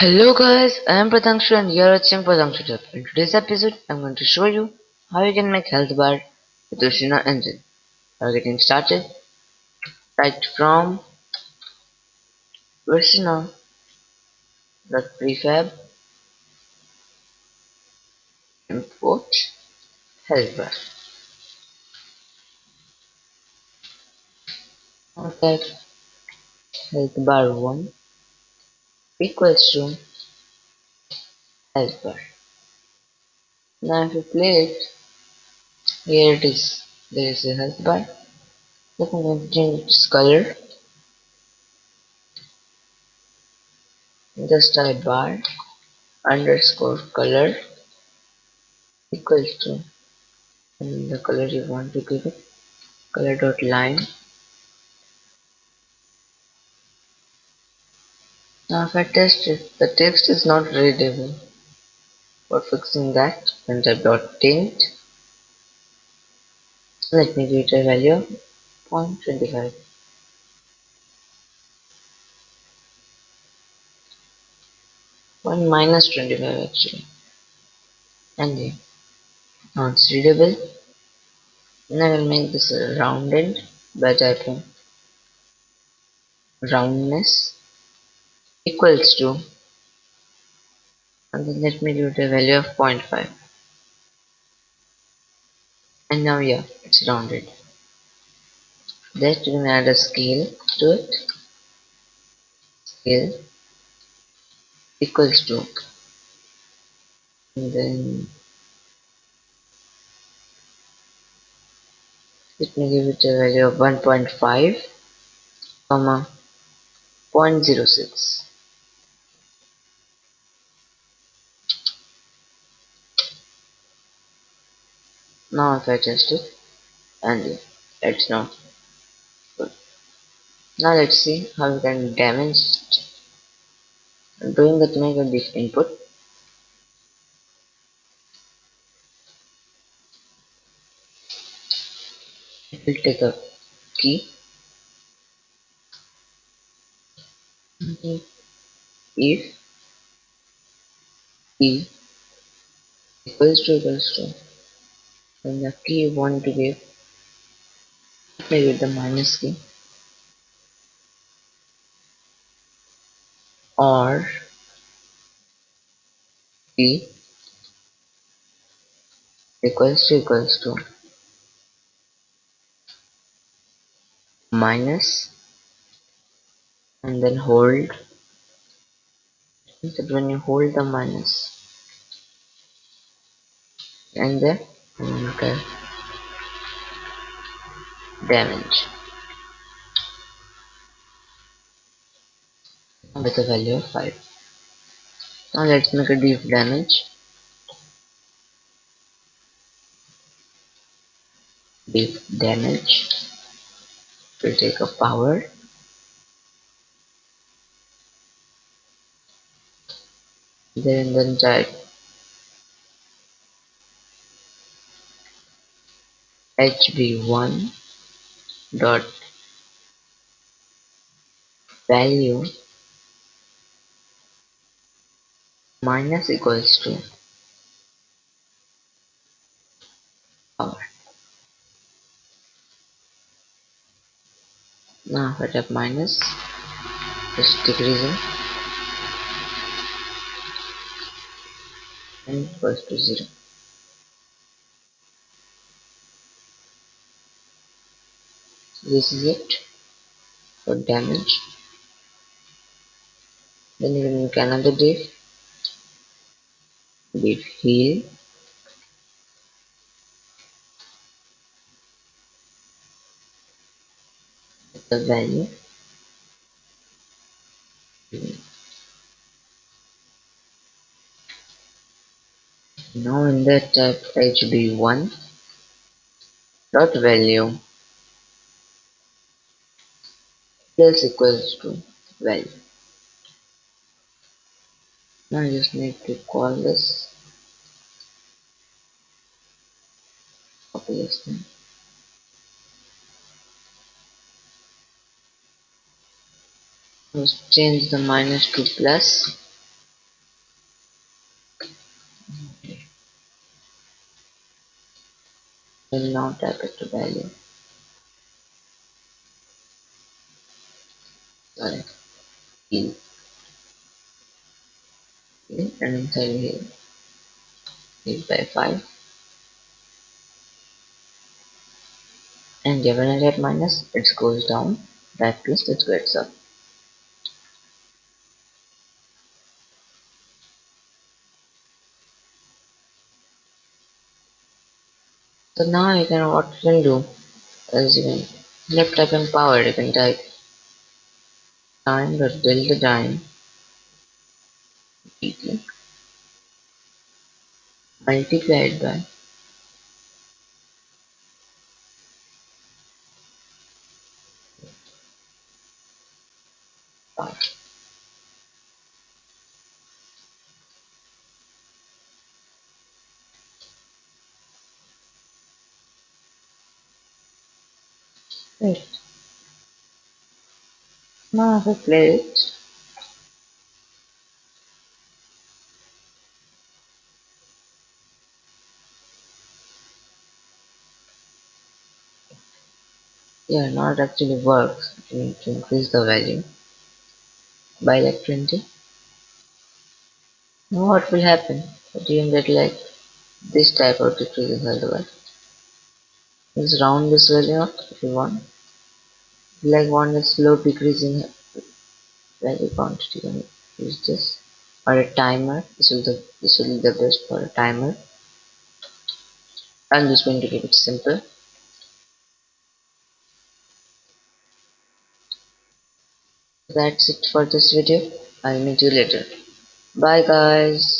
Hello guys, I am Pratangsu and you are watching Pratangsu Tech. In today's episode, I'm going to show you how you can make health bar with Ursina engine. Now getting started, right from Ursina.prefab import health bar. Now type health bar 1 equals to health bar. Now if you play it, here it is. There is a health bar. Let me going to change its color. Just type bar underscore color equals to and the color you want to give it color.lime. Now if I test it, the text is not readable. For fixing that, enter .tint. Let me give it a value of 0.25. Point minus 25 actually. And yeah, now it's readable. And I will make this rounded by typing roundness equals to, and then let me give it a value of 0.5. And now yeah, it's rounded. Then we can add a scale to it. Scale equals to, and then let me give it a value of 1.5, comma 0.06. Now if I test it, and yeah, it's not good. Now let's see how we can damage it. Doing that, make a diff input. It will take a key. If key equals to, then the key you want to give, maybe the minus key, or key equals to minus, and then hold. That when you hold the minus and then you can damage with a value of 5. Now let's make a deep damage. Deep damage will take a power, then type HB1 dot value minus equals to power. Now if I type minus, just decreasing and equals to 0. This is it for damage. Then you can make another diff heal the value. Now in that type HB1 dot value plus equals to value. Now I just need to call this, copy this thing. Just change the minus to plus. will now type it to value. Sorry, heal, heal, and inside heal, heal by 5. And given a red minus, it goes down. That plus it gets up. So now you can what you can do is you can left type empowered, you can type time.build dt multiplied by 5. Right. Now if I play it, yeah, now it actually works. You need to increase the value by like 20. Now what will happen? That you can get like this type of decreases otherwise. Just round this value up if you want. If you like want a slow decreasing value quantity, you can use this. Or a timer. This will be the best for a timer. I'm just going to keep it simple. That's it for this video. I'll meet you later. Bye guys.